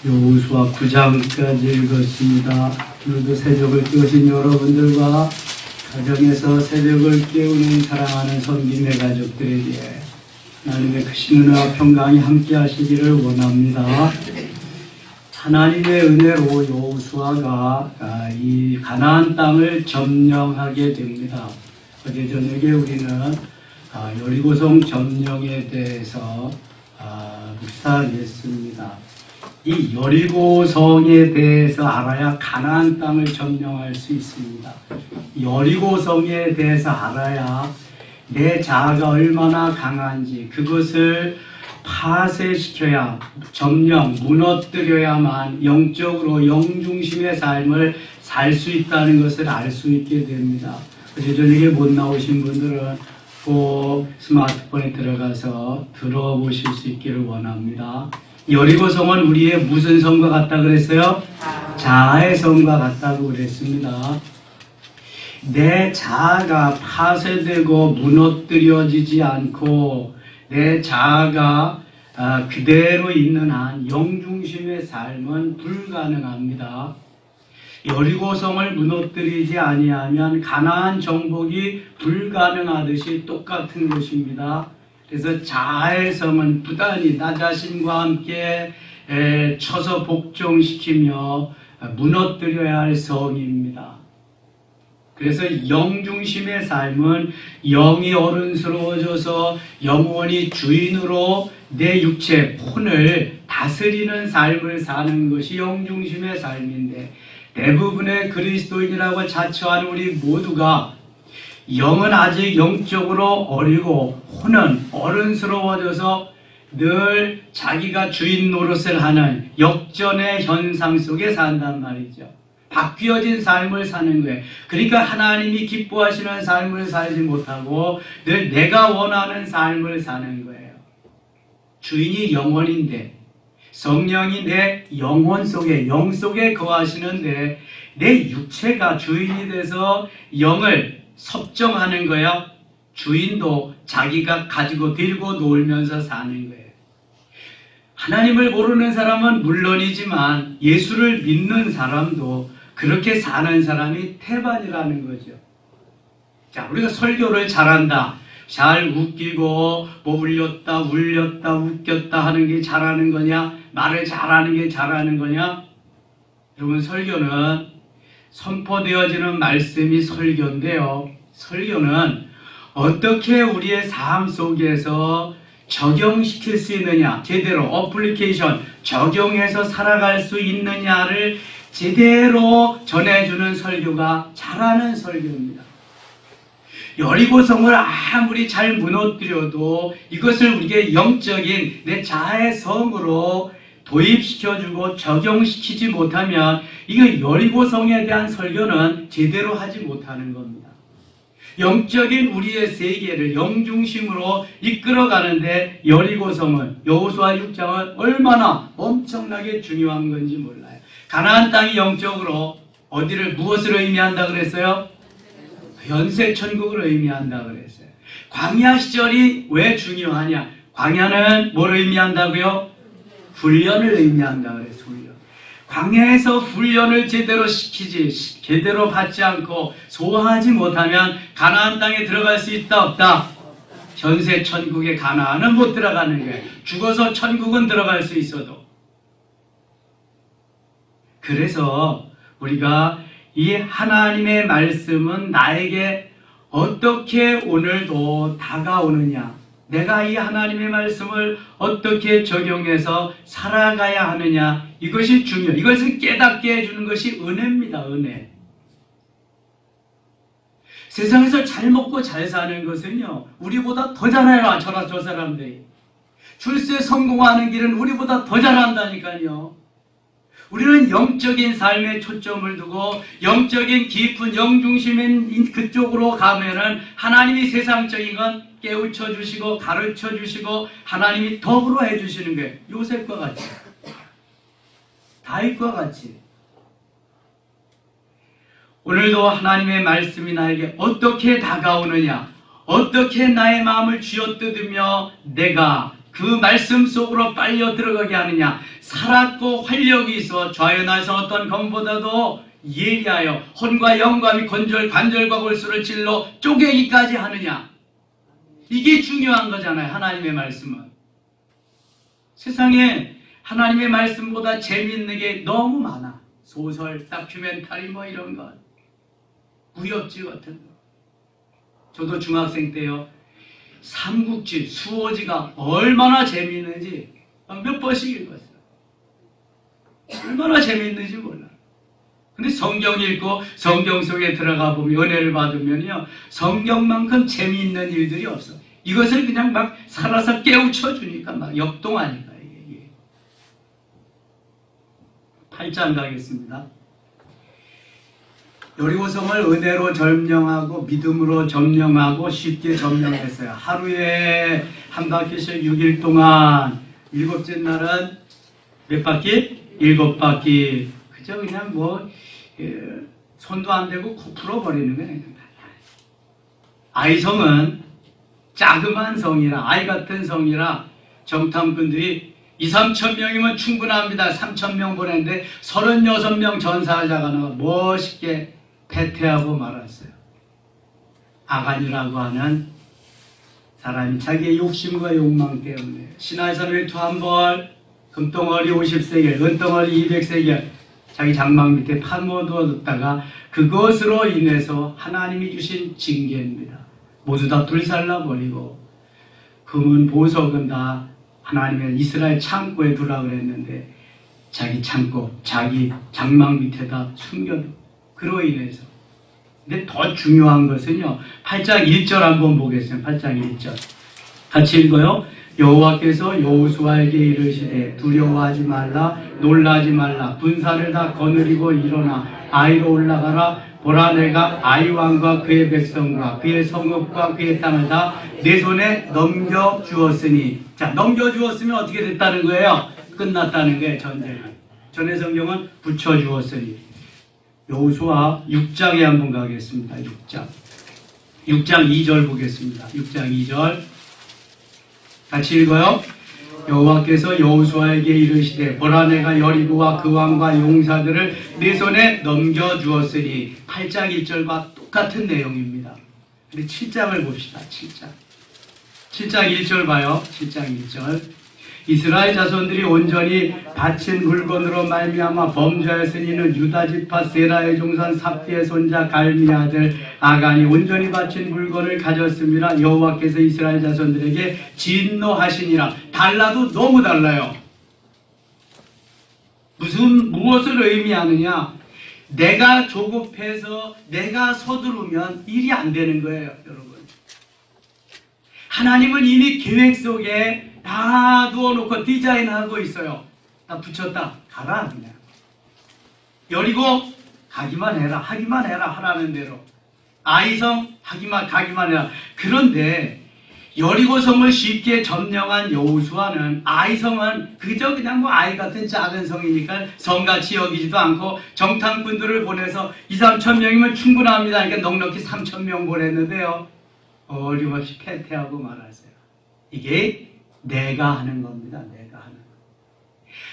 여호수아 9장까지 읽었습니다. 오늘도 새벽을 깨우신 여러분들과 가정에서 새벽을 깨우는 사랑하는 성김의 가족들에게 하나님의 크신 은혜와 평강이 함께 하시기를 원합니다. 하나님의 은혜로 여호수아가 이 가나안 땅을 점령하게 됩니다. 어제 저녁에 우리는 여리고성 점령에 대해서 묵상했습니다. 이 여리고성에 대해서 알아야 가나안 땅을 점령할 수 있습니다. 여리고성에 대해서 알아야 내 자아가 얼마나 강한지 그것을 파쇄시켜야 점령, 무너뜨려야만 영적으로 영중심의 삶을 살 수 있다는 것을 알 수 있게 됩니다. 어제 저녁에 못 나오신 분들은 꼭 스마트폰에 들어가서 들어보실 수 있기를 원합니다. 여리고성은 우리의 무슨 성과 같다 그랬어요? 자아의 성과 같다고 그랬습니다. 내 자아가 파쇄되고 무너뜨려지지 않고 내 자아가 그대로 있는 한 영중심의 삶은 불가능합니다. 여리고성을 무너뜨리지 아니하면 가나안 정복이 불가능하듯이 똑같은 것입니다. 그래서 자아의 성은 부단히 나 자신과 함께 쳐서 복종시키며 무너뜨려야 할 성입니다. 그래서 영중심의 삶은 영이 어른스러워져서 영원히 주인으로 내 육체, 혼을 다스리는 삶을 사는 것이 영중심의 삶인데 대부분의 그리스도인이라고 자처하는 우리 모두가 영은 아직 영적으로 어리고 혼은 어른스러워져서 늘 자기가 주인 노릇을 하는 역전의 현상 속에 산단 말이죠. 바뀌어진 삶을 사는 거예요. 그러니까 하나님이 기뻐하시는 삶을 살지 못하고 늘 내가 원하는 삶을 사는 거예요. 주인이 영혼인데 성령이 내 영혼 속에 영 속에 거하시는데 내 육체가 주인이 돼서 영을 섭정하는 거야. 주인도 자기가 가지고 들고 놀면서 사는 거예요. 하나님을 모르는 사람은 물론이지만 예수를 믿는 사람도 그렇게 사는 사람이 태반이라는 거죠. 자, 우리가 설교를 잘한다. 잘 웃기고 뭐 울렸다 웃겼다 하는 게 잘하는 거냐? 말을 잘하는 게 잘하는 거냐? 여러분, 설교는 선포되어지는 말씀이 설교인데요. 설교는 어떻게 우리의 삶 속에서 적용시킬 수 있느냐, 제대로 어플리케이션, 적용해서 살아갈 수 있느냐를 제대로 전해주는 설교가 잘하는 설교입니다. 여리고성을 아무리 잘 무너뜨려도 이것을 우리에게 영적인 내 자아의 성으로 도입시켜주고 적용시키지 못하면 이거 여리고성에 대한 설교는 제대로 하지 못하는 겁니다. 영적인 우리의 세계를 영중심으로 이끌어가는데 여리고성은 여호수아 6장은 얼마나 엄청나게 중요한 건지 몰라요. 가나안 땅이 영적으로 어디를 무엇을 의미한다 그랬어요? 현세천국을 의미한다 그랬어요. 광야 시절이 왜 중요하냐? 광야는 뭘 의미한다고요? 훈련을 의미한다 그랬어요. 훈련. 광야에서 훈련을 제대로 시키지, 제대로 받지 않고 소화하지 못하면 가나안 땅에 들어갈 수 있다 없다? 현세천국의 가나안은 못 들어가는 거예요. 죽어서 천국은 들어갈 수 있어도. 그래서 우리가 이 하나님의 말씀은 나에게 어떻게 오늘도 다가오느냐, 내가 이 하나님의 말씀을 어떻게 적용해서 살아가야 하느냐, 이것이 중요해요. 이것을 깨닫게 해주는 것이 은혜입니다. 은혜. 세상에서 잘 먹고 잘 사는 것은요, 우리보다 더 잘해요. 저 사람들이. 출세 성공하는 길은 우리보다 더 잘한다니까요. 우리는 영적인 삶에 초점을 두고 영적인 깊은 영중심인 그쪽으로 가면은 하나님이 세상적인 건 깨우쳐 주시고 가르쳐 주시고 하나님이 더불어 해 주시는 거예요. 요셉과 같이, 다윗과 같이. 오늘도 하나님의 말씀이 나에게 어떻게 다가오느냐, 어떻게 나의 마음을 쥐어뜯으며 내가 그 말씀 속으로 빨려 들어가게 하느냐, 살았고 활력이 있어 좌연하서 어떤 검보다도 예리하여 혼과 영과 관절, 관절과 골수를 찔러 쪼개기까지 하느냐. 이게 중요한 거잖아요. 하나님의 말씀은. 세상에 하나님의 말씀보다 재미있는 게 너무 많아. 소설, 다큐멘터리 뭐 이런 것. 무협지 같은 거. 저도 중학생 때요. 삼국지, 수호지가 얼마나 재미있는지 몇 번씩 읽었어요. 얼마나 재미있는지 몰라. 근데 성경 읽고 성경 속에 들어가 보면 은혜를 받으면요. 성경만큼 재미있는 일들이 없어. 이것을 그냥 막 살아서 깨우쳐 주니까 막 역동하니까 이게. 8장 가겠습니다. 여리고성을 은혜로 점령하고 믿음으로 점령하고 쉽게 점령했어요. 하루에 한 바퀴씩 6일 동안, 일곱째 날은 몇 바퀴? 7바퀴. 그저 그냥 뭐 손도 안 대고 코 풀어버리는 거예요. 아이성은 자그마한 성이라, 아이 같은 성이라 정탐꾼들이 2, 3천 명이면 충분합니다. 3천 명 보냈는데 36명 전사자가 나와 멋있게 패퇴하고 말았어요. 아간이라고 하는 사람이 자기의 욕심과 욕망 때문에 시나이산을 한 벌, 금덩어리 50세겔, 은덩어리 200세겔 자기 장막 밑에 파묻어뒀다가 그것으로 인해서 하나님이 주신 징계입니다. 모두 다 불살라버리고 금은 보석은 다 하나님의 이스라엘 창고에 두라 그랬는데 자기 창고, 자기 장막 밑에다 숨겨둬. 그로 인해서. 근데 더 중요한 것은요. 8장 1절 한번 보겠습니다. 8장 1절. 같이 읽어요. 여호와께서 여호수아에게 이르시되 두려워하지 말라, 놀라지 말라. 군사를 다 거느리고 일어나 아이로 올라가라. 보라, 내가 아이 왕과 그의 백성과 그의 성읍과 그의 땅을 다 내 손에 넘겨주었으니. 자, 넘겨주었으면 어떻게 됐다는 거예요? 끝났다는 거예요. 전쟁이. 전의 성경은 붙여주었으니. 여호수아 6장에 한번 가겠습니다. 6장 2절 보겠습니다. 6장 2절 같이 읽어요. 여호와께서 여호수아에게 이르시되 보라, 내가 여리고와 그 왕과 용사들을 네 손에 넘겨주었으니. 8장 1절과 똑같은 내용입니다. 근데 7장을 봅시다. 7장 1절 봐요. 7장 1절. 이스라엘 자손들이 온전히 바친 물건으로 말미암아 범죄하였으니 이는 유다 지파 세라의 종산 삽디의 손자 갈미 아들 아간이 온전히 바친 물건을 가졌습니다. 여호와께서 이스라엘 자손들에게 진노하시니라. 달라도 너무 달라요. 무엇을 의미하느냐? 내가 조급해서 내가 서두르면 일이 안 되는 거예요, 여러분. 하나님은 이미 계획 속에 다 두어놓고 디자인하고 있어요. 다 붙였다. 가라 그냥. 여리고 가기만 해라. 하기만 해라. 하라는 대로. 아이성 가기만 해라. 그런데 여리고성을 쉽게 점령한 여호수아는 아이성은 그저 그냥 뭐 아이 같은 작은 성이니까 성같이 여기지도 않고 정탐꾼들을 보내서 2, 3천 명이면 충분합니다. 그러니까 넉넉히 3천 명 보냈는데요. 어림없이 패퇴하고 말았어요. 이게 내가 하는 겁니다. 내가 하는 것.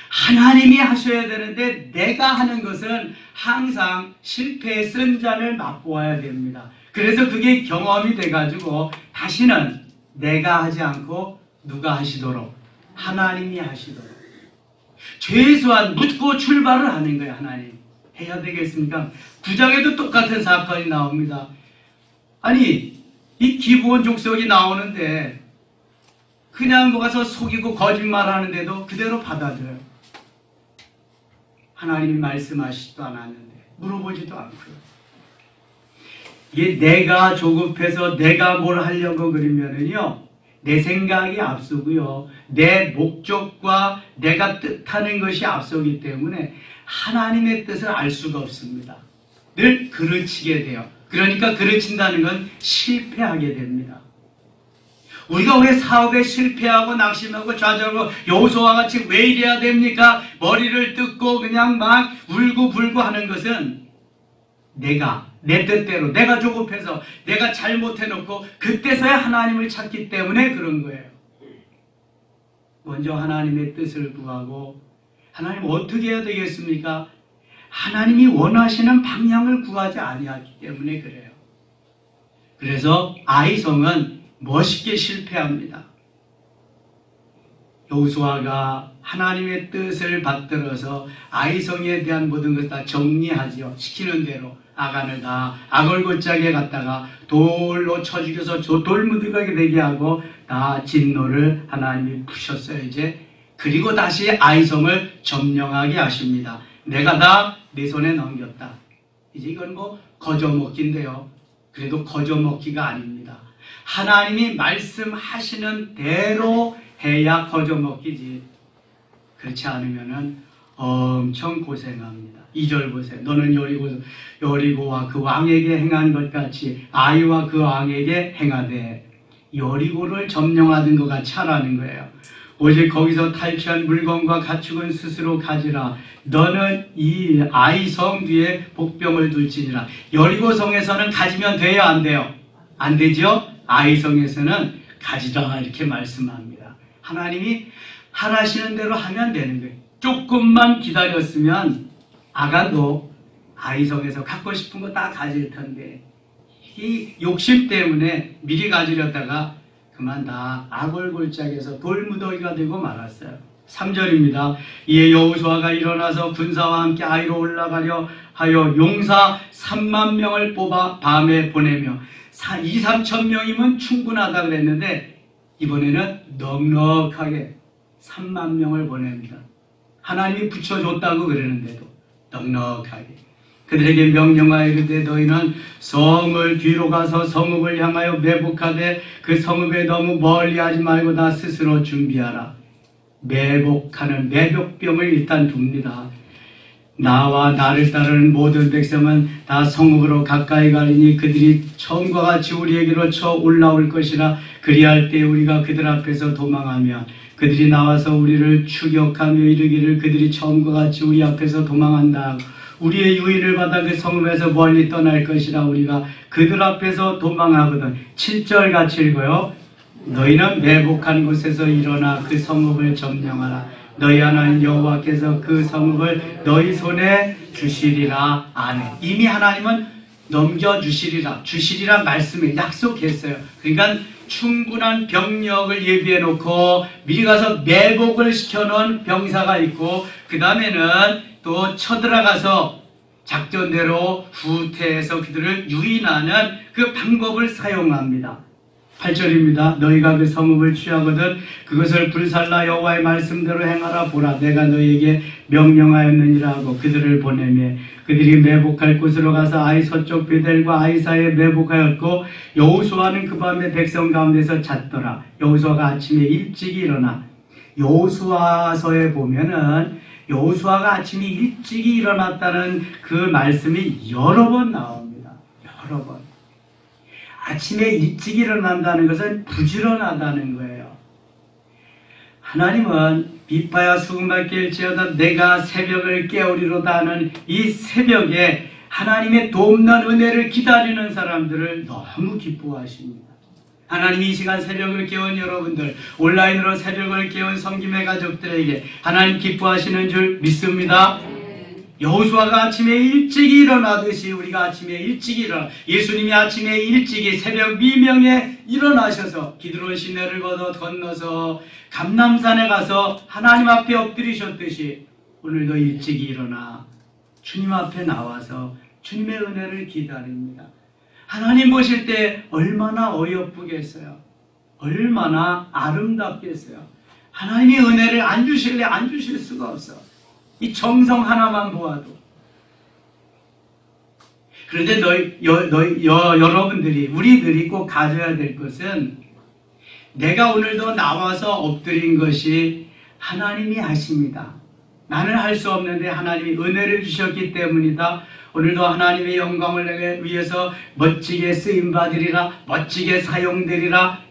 하나님이 하셔야 되는데 내가 하는 것은 항상 실패의 쓴잔을 맛보아야 됩니다. 그래서 그게 경험이 돼가지고 다시는 내가 하지 않고 누가 하시도록, 하나님이 하시도록. 최소한 묻고 출발을 하는 거예요. 하나님 해야 되겠습니까? 9장에도 똑같은 사건이 나옵니다. 아니 이 기브온 족속이 나오는데 그냥 가서 속이고 거짓말하는데도 그대로 받아들여요. 하나님이 말씀하시지도 않았는데 물어보지도 않고요. 이게 내가 조급해서 내가 뭘 하려고 그러면은요, 내 생각이 앞서고요, 내 목적과 내가 뜻하는 것이 앞서기 때문에 하나님의 뜻을 알 수가 없습니다. 늘 그르치게 돼요. 그러니까 그르친다는 건 실패하게 됩니다. 우리가 왜 사업에 실패하고 낙심하고 좌절하고 여호수아와 같이 왜 이래야 됩니까? 머리를 뜯고 그냥 막 울고불고 하는 것은 내 뜻대로, 내가 조급해서 내가 잘못해놓고 그때서야 하나님을 찾기 때문에 그런 거예요. 먼저 하나님의 뜻을 구하고 하나님 어떻게 해야 되겠습니까? 하나님이 원하시는 방향을 구하지 아니하기 때문에 그래요. 그래서 아이성은 멋있게 실패합니다. 여호수아가 하나님의 뜻을 받들어서 아이성에 대한 모든 것 다 정리하지요. 시키는 대로 아간을 다 악월골짜기에 갔다가 돌로 쳐 죽여서 돌무더기가 되게 하고 다 진노를 하나님이 푸셨어요. 이제 그리고 다시 아이성을 점령하게 하십니다. 내가 다 내 손에 넘겼다. 이제 이건 뭐 거저먹기인데요. 그래도 거저먹기가 아닙니다. 하나님이 말씀하시는 대로 해야 거저먹기지. 그렇지 않으면은 엄청 고생합니다. 2절 보세요. 너는 여리고와 그 왕에게 행한 것 같이 아이와 그 왕에게 행하되, 여리고를 점령하던 것 같이 하라는 거예요. 오직 거기서 탈취한 물건과 가축은 스스로 가지라. 너는 이 아이성 뒤에 복병을 둘지니라. 여리고성에서는 가지면 돼요, 안 돼요? 안 되죠? 아이성에서는 가지라 이렇게 말씀합니다. 하나님이 하라시는 대로 하면 되는 거예요. 조금만 기다렸으면 아간도 아이성에서 갖고 싶은 거 다 가질 텐데, 이 욕심 때문에 미리 가지려다가 그만 다 악월골짜기에서 돌무더기가 되고 말았어요. 3절입니다. 이에 여호수아가 일어나서 군사와 함께 아이로 올라가려 하여 용사 3만 명을 뽑아 밤에 보내며 2~3천 명이면 충분하다 그랬는데 이번에는 넉넉하게 3만 명을 보냅니다. 하나님이 붙여줬다고 그러는데도 넉넉하게 그들에게 명령하여 이르되, 너희는 성을 뒤로 가서 성읍을 향하여 매복하되 그 성읍에 너무 멀리하지 말고 다 스스로 준비하라. 매복하는 매복병을 일단 둡니다. 나와 나를 따르는 모든 백성은 다 성읍으로 가까이 가리니 그들이 처음과 같이 우리에게로 쳐 올라올 것이라. 그리할 때 우리가 그들 앞에서 도망하면 그들이 나와서 우리를 추격하며 이르기를, 그들이 처음과 같이 우리 앞에서 도망한다. 우리의 유인을 받아 그 성읍에서 멀리 떠날 것이라. 우리가 그들 앞에서 도망하거든. 7절 같이 읽어요. 너희는 매복한 곳에서 일어나 그 성읍을 점령하라. 너희 하나님 여호와께서 그 성읍을 너희 손에 주시리라. 아멘. 이미 하나님은 넘겨주시리라, 주시리라 말씀을 약속했어요. 그러니까 충분한 병력을 예비해 놓고 미리 가서 매복을 시켜놓은 병사가 있고, 그 다음에는 또 쳐들어가서 작전대로 후퇴해서 그들을 유인하는 그 방법을 사용합니다. 8절입니다. 너희가 그 성읍을 취하거든 그것을 불살라 여호와의 말씀대로 행하라. 보라, 내가 너희에게 명령하였느니라 하고 그들을 보내매 그들이 매복할 곳으로 가서 아이 서쪽 베델과 아이 사이에 매복하였고, 여호수아는 그 밤에 백성 가운데서 잤더라. 여호수아가 아침에 일찍 일어나, 여호수아서에 보면은 여호수아가 아침에 일찍 일어났다는 그 말씀이 여러 번 나옵니다. 여러 번. 아침에 일찍 일어난다는 것은 부지런하다는 거예요. 하나님은 비파야 수금밖에 일지어다 내가 새벽을 깨우리로다 하는 이 새벽에 하나님의 돕는 은혜를 기다리는 사람들을 너무 기뻐하십니다. 하나님이 이 시간 새벽을 깨운 여러분들, 온라인으로 새벽을 깨운 성김의 가족들에게 하나님 기뻐하시는 줄 믿습니다. 여호수아가 아침에 일찍 일어나듯이 우리가 아침에 일찍 일어나, 예수님이 아침에 일찍이 새벽 미명에 일어나셔서 기드론 시내를 건너서 감람산에 가서 하나님 앞에 엎드리셨듯이 오늘도 일찍 일어나 주님 앞에 나와서 주님의 은혜를 기다립니다. 하나님 보실 때 얼마나 어여쁘겠어요. 얼마나 아름답겠어요. 하나님이 은혜를 안 주실래 안 주실 수가 없어. 이 정성 하나만 보아도. 그런데 여러분들이, 우리들이 꼭 가져야 될 것은, 내가 오늘도 나와서 엎드린 것이 하나님이 하십니다. 나는 할 수 없는데 하나님이 은혜를 주셨기 때문이다. 오늘도 하나님의 영광을 내게 위해서 멋지게 쓰임받으리라, 멋지게 사용되리라.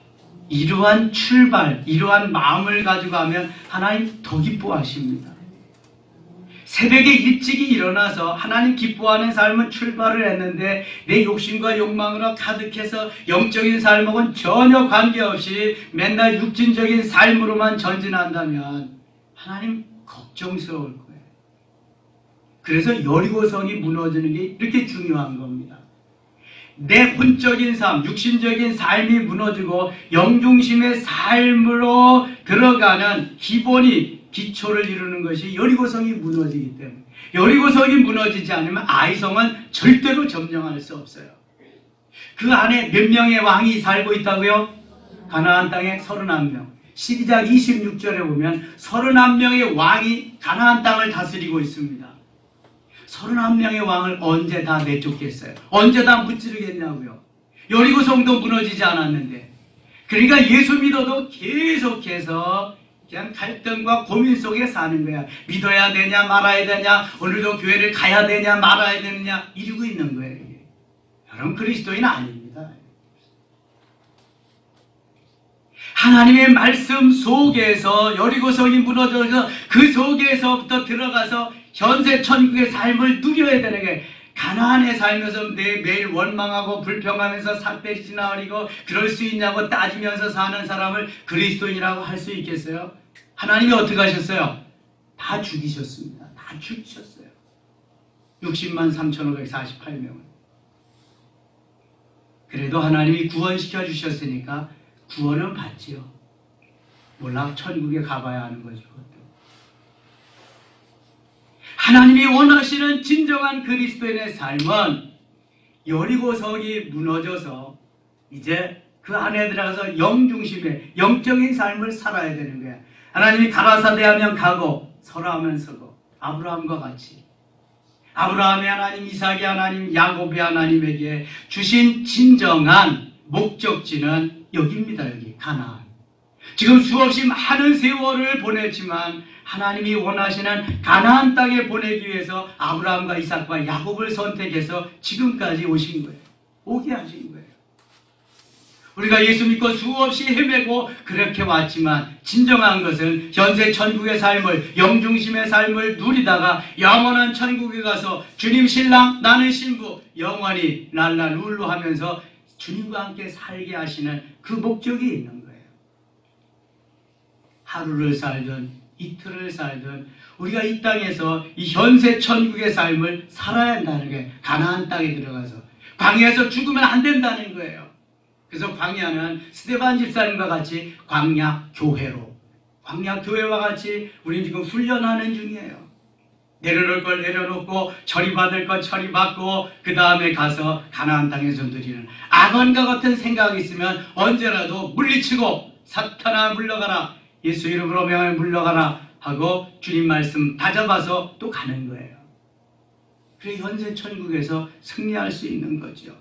이러한 출발, 이러한 마음을 가지고 하면 하나님 더 기뻐하십니다. 새벽에 일찍이 일어나서 하나님 기뻐하는 삶은 출발을 했는데 내 욕심과 욕망으로 가득해서 영적인 삶하고는 전혀 관계없이 맨날 육신적인 삶으로만 전진한다면 하나님 걱정스러울 거예요. 그래서 여리고성이 무너지는 게 이렇게 중요한 겁니다. 내 혼적인 삶, 육신적인 삶이 무너지고 영중심의 삶으로 들어가는 기초를 이루는 것이 여리고성이 무너지기 때문에, 여리고성이 무너지지 않으면 아이성은 절대로 점령할 수 없어요. 그 안에 몇 명의 왕이 살고 있다고요? 가나안 땅에 31명. 12장 26절에 보면 31명의 왕이 가나안 땅을 다스리고 있습니다. 31명의 왕을 언제 다 내쫓겠어요? 언제 다 무찌르겠냐고요? 여리고성도 무너지지 않았는데. 그러니까 예수 믿어도 계속해서 그냥 갈등과 고민 속에 사는 거야. 믿어야 되냐 말아야 되냐, 오늘도 교회를 가야 되냐 말아야 되느냐 이러고 있는 거예요. 이게. 여러분, 그리스도인 아닙니다. 하나님의 말씀 속에서 여리고성이 무너져서 그 속에서부터 들어가서 현세 천국의 삶을 누려야 되는 게, 가나안에 살면서 매일 원망하고 불평하면서 삿대를 지나버리고 그럴 수 있냐고 따지면서 사는 사람을 그리스도인이라고 할 수 있겠어요? 하나님이 어떻게 하셨어요? 다 죽이셨습니다. 다 죽이셨어요. 60만 3,548명을. 그래도 하나님이 구원시켜 주셨으니까 구원은 받지요. 몰라, 천국에 가봐야 하는 거죠. 그것도. 하나님이 원하시는 진정한 그리스도인의 삶은 여리고성이 무너져서 이제 그 안에 들어가서 영중심의 영적인 삶을 살아야 되는 거야. 하나님이 가라사대 하면 가고 서라하면 서고, 아브라함과 같이 아브라함의 하나님, 이삭의 하나님, 야곱의 하나님에게 주신 진정한 목적지는 여기입니다. 여기 가나안. 지금 수없이 많은 세월을 보냈지만 하나님이 원하시는 가나안 땅에 보내기 위해서 아브라함과 이삭과 야곱을 선택해서 지금까지 오신 거예요. 오게 하신 거예요. 우리가 예수 믿고 수없이 헤매고 그렇게 왔지만 진정한 것은 현세 천국의 삶을, 영중심의 삶을 누리다가 영원한 천국에 가서 주님 신랑 나는 신부 영원히 랄랄룰루 하면서 주님과 함께 살게 하시는 그 목적이 있는 거예요. 하루를 살든 이틀을 살든 우리가 이 땅에서 이 현세 천국의 삶을 살아야 한다는 거예요. 가나안 땅에 들어가서 광야에서 죽으면 안 된다는 거예요. 그래서 광야는 스데반 집사님과 같이 광야교회로, 광야교회와 같이 우리는 지금 훈련하는 중이에요. 내려놓을 걸 내려놓고 처리받을 걸 처리받고 그 다음에 가서 가나안 땅에서 누리는, 악원과 같은 생각이 있으면 언제라도 물리치고 사탄아 물러가라, 예수 이름으로 명하여 물러가라 하고 주님 말씀 다잡아서 또 가는 거예요. 그래 현재 천국에서 승리할 수 있는 거죠.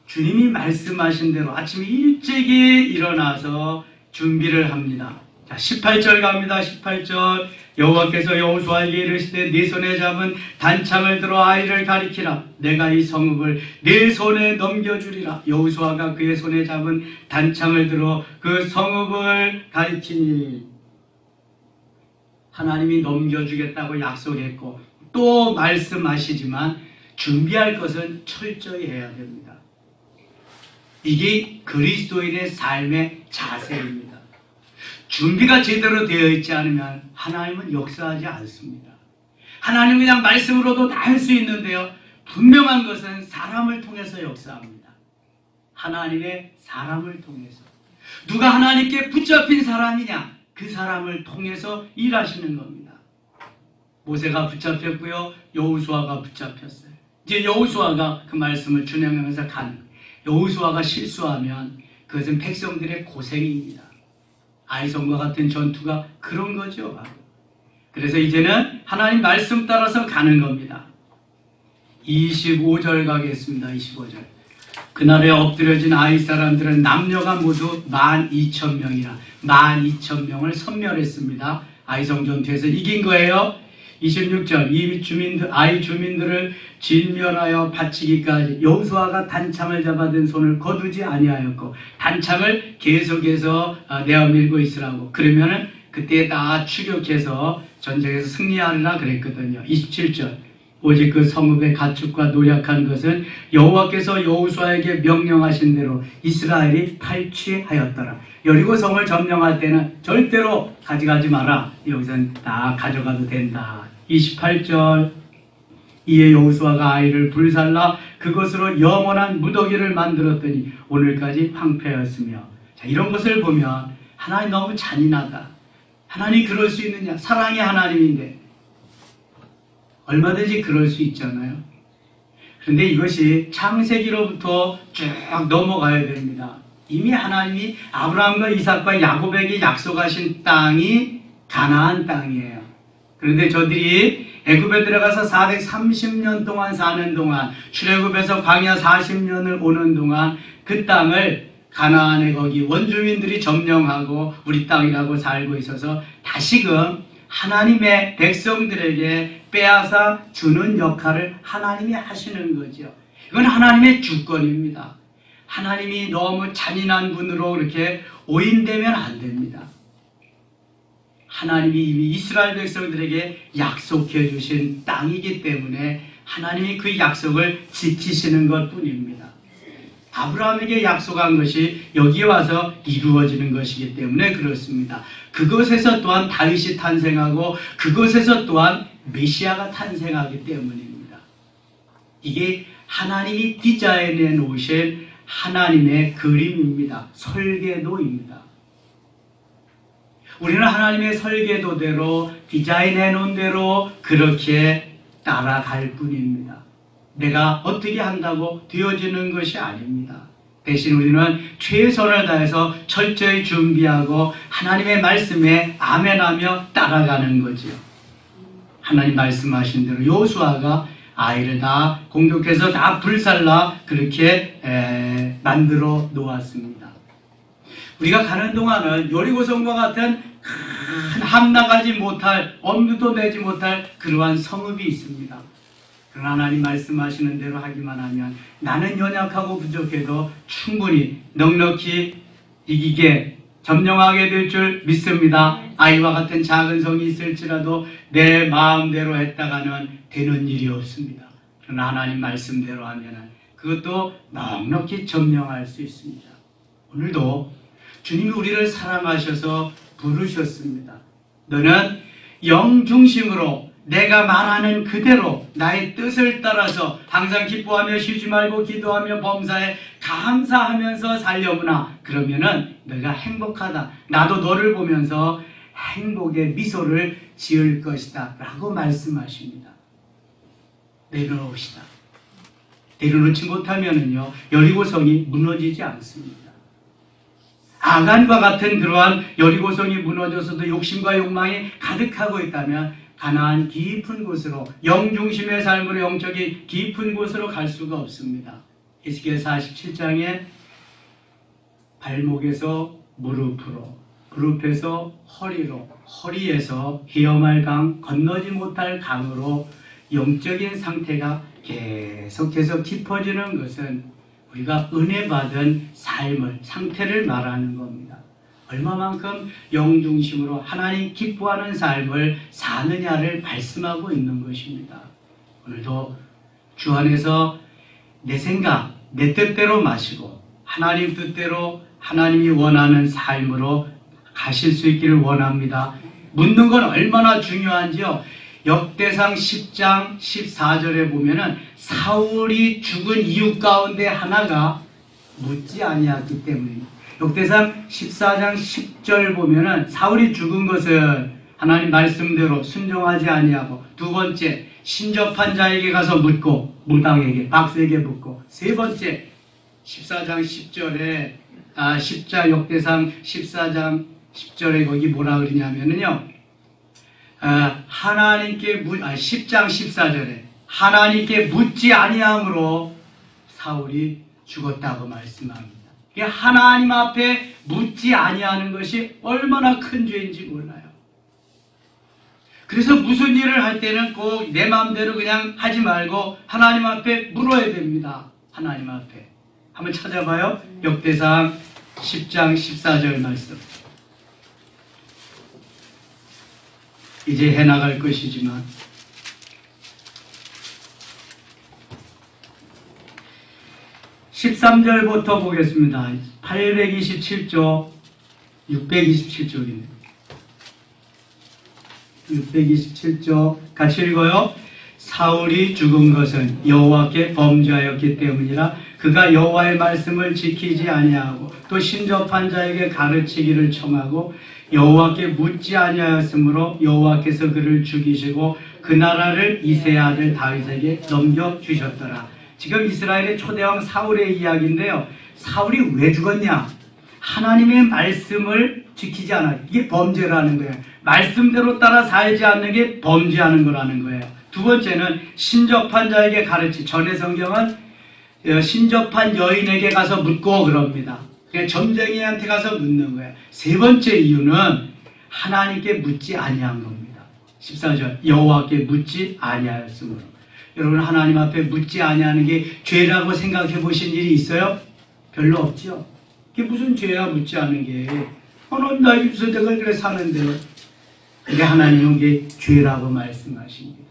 주님이 말씀하신 대로 아침 일찍이 일어나서 준비를 합니다. 자, 18절 갑니다. 18절. 여호와께서 여호수아에게 이르시되 네 손에 잡은 단창을 들어 아이를 가리키라. 내가 이 성읍을 네 손에 넘겨주리라. 여호수아가 그의 손에 잡은 단창을 들어 그 성읍을 가리키니, 하나님이 넘겨주겠다고 약속했고 또 말씀하시지만 준비할 것은 철저히 해야 됩니다. 이게 그리스도인의 삶의 자세입니다. 준비가 제대로 되어 있지 않으면 하나님은 역사하지 않습니다. 하나님은 그냥 말씀으로도 다 할 수 있는데요, 분명한 것은 사람을 통해서 역사합니다. 하나님의 사람을 통해서. 누가 하나님께 붙잡힌 사람이냐? 그 사람을 통해서 일하시는 겁니다. 모세가 붙잡혔고요, 여호수아가 붙잡혔어요. 이제 여호수아가 그 말씀을 준행하면서 가는 거예요. 여호수아가 실수하면 그것은 백성들의 고생입니다. 아이성과 같은 전투가 그런 거죠. 그래서 이제는 하나님 말씀 따라서 가는 겁니다. 25절 가겠습니다. 25절. 그날에 엎드려진 아이 사람들은 남녀가 모두 12,000명이나 12,000명을 섬멸했습니다. 아이성 전투에서 이긴 거예요. 26절. 이 아이 주민들을 진멸하여 바치기까지 여호수아가 단창을 잡아든 손을 거두지 아니하였고, 단창을 계속해서 내어밀고 있으라고. 그러면은 그때 다 추격해서 전쟁에서 승리하리라 그랬거든요. 27절. 오직 그 성읍의 가축과 노력한 것은 여호와께서 여호수아에게 명령하신 대로 이스라엘이 탈취하였더라. 여리고 성을 점령할 때는 절대로 가져가지 마라. 여기서는 다 가져가도 된다. 28절 이에 여호수아가 아이를 불살라 그것으로 영원한 무더기를 만들었더니 오늘까지 황폐하였으며. 자, 이런 것을 보면 하나님 너무 잔인하다. 하나님 그럴 수 있느냐? 사랑의 하나님인데 얼마든지 그럴 수 있잖아요. 그런데 이것이 창세기로부터 쭉 넘어가야 됩니다. 이미 하나님이 아브라함과 이삭과 야곱에게 약속하신 땅이 가나안 땅이에요. 그런데 저들이 애굽에 들어가서 430년 동안 사는 동안, 출애굽에서 광야 40년을 오는 동안 그 땅을 가나안의 거기 원주민들이 점령하고 우리 땅이라고 살고 있어서 다시금 하나님의 백성들에게 빼앗아 주는 역할을 하나님이 하시는 거죠. 이건 하나님의 주권입니다. 하나님이 너무 잔인한 분으로 이렇게 오인되면 안 됩니다. 하나님이 이미 이스라엘 백성들에게 약속해 주신 땅이기 때문에 하나님이 그 약속을 지키시는 것 뿐입니다. 아브라함에게 약속한 것이 여기에 와서 이루어지는 것이기 때문에 그렇습니다. 그것에서 또한 다윗이 탄생하고 그것에서 또한 메시아가 탄생하기 때문입니다. 이게 하나님이 디자인해 놓으신 하나님의 그림입니다. 설계도입니다. 우리는 하나님의 설계도대로 디자인해 놓은 대로 그렇게 따라갈 뿐입니다. 내가 어떻게 한다고 되어지는 것이 아닙니다. 대신 우리는 최선을 다해서 철저히 준비하고 하나님의 말씀에 아멘하며 따라가는 거지요. 하나님 말씀하신 대로 여호수아가 아이를 다 공격해서 다 불살라 그렇게 만들어 놓았습니다. 우리가 가는 동안은 여리고성과 같은 큰 함나가지 못할, 엄두도 내지 못할 그러한 성읍이 있습니다. 그러나 하나님 말씀하시는 대로 하기만 하면 나는 연약하고 부족해도 충분히 넉넉히 이기게 점령하게 될 줄 믿습니다. 아이와 같은 작은 성이 있을지라도 내 마음대로 했다가는 되는 일이 없습니다. 그러나 하나님 말씀대로 하면 그것도 넉넉히 점령할 수 있습니다. 오늘도 주님이 우리를 사랑하셔서 부르셨습니다. 너는 영 중심으로 내가 말하는 그대로 나의 뜻을 따라서 항상 기뻐하며 쉬지 말고 기도하며 범사에 감사하면서 살려보나 그러면은 너가 행복하다. 나도 너를 보면서 행복의 미소를 지을 것이다 라고 말씀하십니다. 내려놓읍시다. 내려놓지 못하면은요 여리고성이 무너지지 않습니다. 아간과 같은 그러한 여리고성이 무너져서도 욕심과 욕망이 가득하고 있다면 가나안 깊은 곳으로 영중심의 삶으로 영적인 깊은 곳으로 갈 수가 없습니다. 에스겔 47장에 발목에서 무릎으로, 무릎에서 허리로, 허리에서 헤어말 강, 건너지 못할 강으로 영적인 상태가 계속해서 깊어지는 것은 우리가 은혜 받은 삶을, 상태를 말하는 겁니다. 얼마만큼 영중심으로 하나님 기뻐하는 삶을 사느냐를 말씀하고 있는 것입니다. 오늘도 주 안에서 내 생각, 내 뜻대로 마시고 하나님 뜻대로 하나님이 원하는 삶으로 가실 수 있기를 원합니다. 묻는 건 얼마나 중요한지요. 역대상 10장 14절에 보면은 사울이 죽은 이유 가운데 하나가 묻지 아니하기 때문입니다. 역대상 14장 10절 보면은 사울이 죽은 것은 하나님 말씀대로 순종하지 아니하고, 두 번째 신접한 자에게 가서 묻고 무당에게 박수에게 묻고, 세 번째 14장 10절에 역대상 14장 10절에 거기 뭐라 그러냐면은요, 하나님께 10장 14절에 하나님께 묻지 아니함으로 사울이 죽었다고 말씀합니다. 하나님 앞에 묻지 아니하는 것이 얼마나 큰 죄인지 몰라요. 그래서 무슨 일을 할 때는 꼭 내 마음대로 그냥 하지 말고 하나님 앞에 물어야 됩니다. 하나님 앞에. 한번 찾아봐요. 역대상 10장 14절 말씀. 이제 해나갈 것이지만 13절부터 보겠습니다. 827조, 627조입니다. 627조 같이 읽어요. 사울이 죽은 것은 여호와께 범죄하였기 때문이라. 그가 여호와의 말씀을 지키지 아니하고 또 신접한 자에게 가르치기를 청하고 여호와께 묻지 아니하였으므로 여호와께서 그를 죽이시고 그 나라를 이새의 아들 다윗에게 넘겨주셨더라. 지금 이스라엘의 초대왕 사울의 이야기인데요. 사울이 왜 죽었냐? 하나님의 말씀을 지키지 않아. 이게 범죄라는 거예요. 말씀대로 따라 살지 않는 게 범죄하는 거라는 거예요. 두 번째는 신접한 자에게 가르치. 전의 성경은 신접한 여인에게 가서 묻고 그럽니다. 그냥 점쟁이한테 가서 묻는 거예요. 세 번째 이유는 하나님께 묻지 아니한 겁니다. 14절 여호와께 묻지 아니하였으므로. 여러분 하나님 앞에 묻지 아니하는 게 죄라고 생각해 보신 일이 있어요? 별로 없죠. 그게 무슨 죄야 묻지 않는 게. 나 무슨 내가 그래 사는데. 그게 하나님은 게 죄라고 말씀하신 거예요.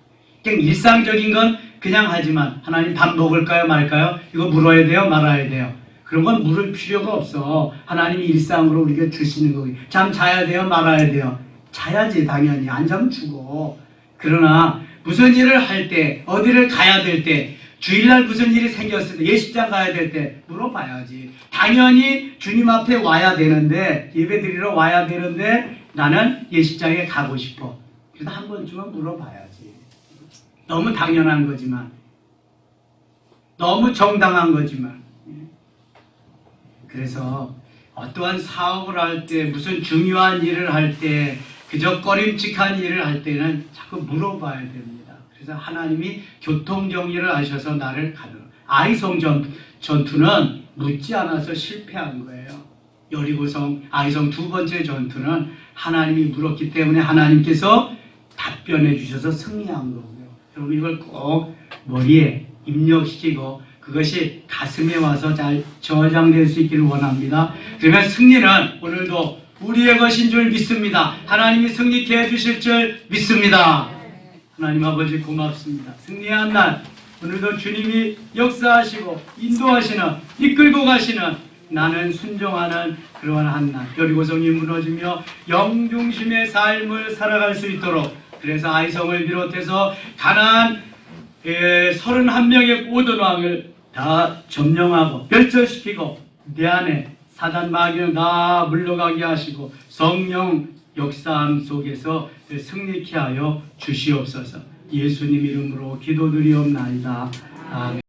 그냥 일상적인 건 그냥 하지만 하나님 밥 먹을까요 말까요? 이거 물어야 돼요 말아야 돼요? 그런 건 물을 필요가 없어. 하나님이 일상으로 우리가 주시는 거예요. 잠 자야 돼요 말아야 돼요? 자야지 당연히. 안 자면 죽어. 그러나 무슨 일을 할 때 어디를 가야 될 때 주일날 무슨 일이 생겼을 때 예식장 가야 될 때 물어봐야지. 당연히 주님 앞에 와야 되는데 예배 드리러 와야 되는데 나는 예식장에 가고 싶어. 그래서 한 번쯤은 물어봐야지. 너무 당연한 거지만 너무 정당한 거지만 그래서 어떠한 사업을 할 때 무슨 중요한 일을 할 때 그저 꺼림칙한 일을 할 때는 자꾸 물어봐야 됩니다. 그래서 하나님이 교통정리를 하셔서 나를 가르쳐. 아이성 전투는 묻지 않아서 실패한 거예요. 여리고성 아이성 두 번째 전투는 하나님이 물었기 때문에 하나님께서 답변해 주셔서 승리한 거고요. 여러분 이걸 꼭 머리에 입력시키고 그것이 가슴에 와서 잘 저장될 수 있기를 원합니다. 그러면 승리는 오늘도 우리의 것인 줄 믿습니다. 하나님이 승리케 해주실 줄 믿습니다. 하나님 아버지 고맙습니다. 승리한 날 오늘도 주님이 역사하시고 인도하시는 이끌고 가시는 나는 순종하는 그러한 한날 여리고성이 무너지며 영중심의 삶을 살아갈 수 있도록 그래서 아이성을 비롯해서 가나안 31명의 모든 왕을 다 점령하고 멸절시키고 내 안에 사단 마귀는 다 물러가게 하시고 성령 역사함 속에서 승리케 하여 주시옵소서. 예수님 이름으로 기도드리옵나이다. 아멘.